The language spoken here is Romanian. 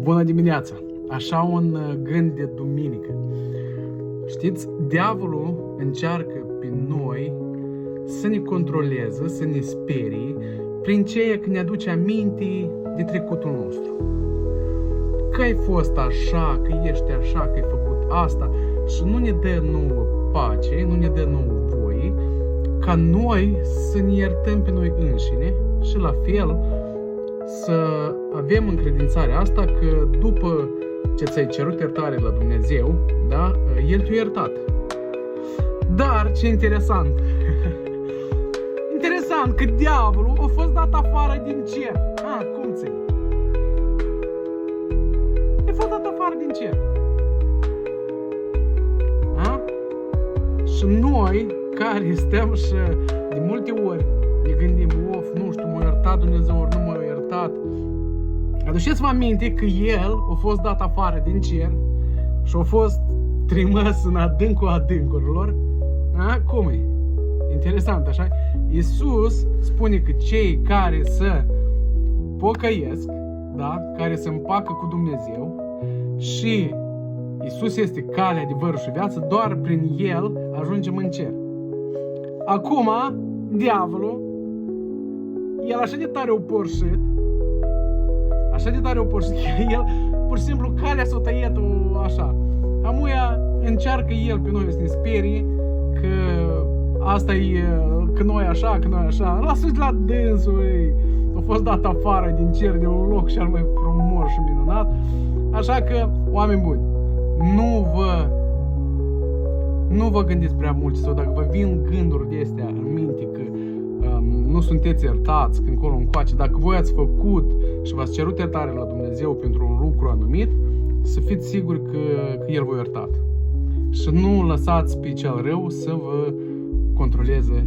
Bună dimineața! Așa un gând de duminică. Știți, diavolul încearcă pe noi să ne controleze, să ne sperie prin ceea că ne aduce aminte de trecutul nostru. Că ai fost așa, că ești așa, că ai făcut asta și nu ne dă nouă pace, nu ne dă nouă voie ca noi să ne iertăm pe noi înșine și la fel să avem încredințarea asta că după ce ți-ai cerut iertare la Dumnezeu, da, El te-a iertat. Dar ce interesant! Interesant că diavolul a fost dat afară din cer. Cum ți-i? A fost dat afară din cer. Și noi, care stăm și de multe ori ne gândim, nu știu, m-a iertat Dumnezeu, ori nu m-a iertat. Aduceți-vă aminte că El a fost dat afară din cer și a fost trimis în adâncul adâncurilor. Cum e? Interesant, așa? Iisus spune că cei care se pocăiesc, da? Care se împacă cu Dumnezeu și Iisus este calea, adevărul și viață, doar prin El ajungem în cer. Acum, diavolul, el așa de tare o porșit, că el, pur și simplu, calea s-o tăiet așa. Amuia încearcă el pe noi să ne sperie că asta e, că noi așa, lasă-ți la dânsul, a fost dat afară din cer de un loc cel mai frumos și minunat. Așa că, oameni buni, nu vă gândiți prea mult sau dacă vă vin gânduri de astea în minte că nu sunteți iertați, că încolo încoace, dacă voi ați făcut și v-ați cerut iertare la Dumnezeu pentru un lucru anumit, să fiți siguri că El v-a iertat. Și nu lăsați pe cel rău să vă controleze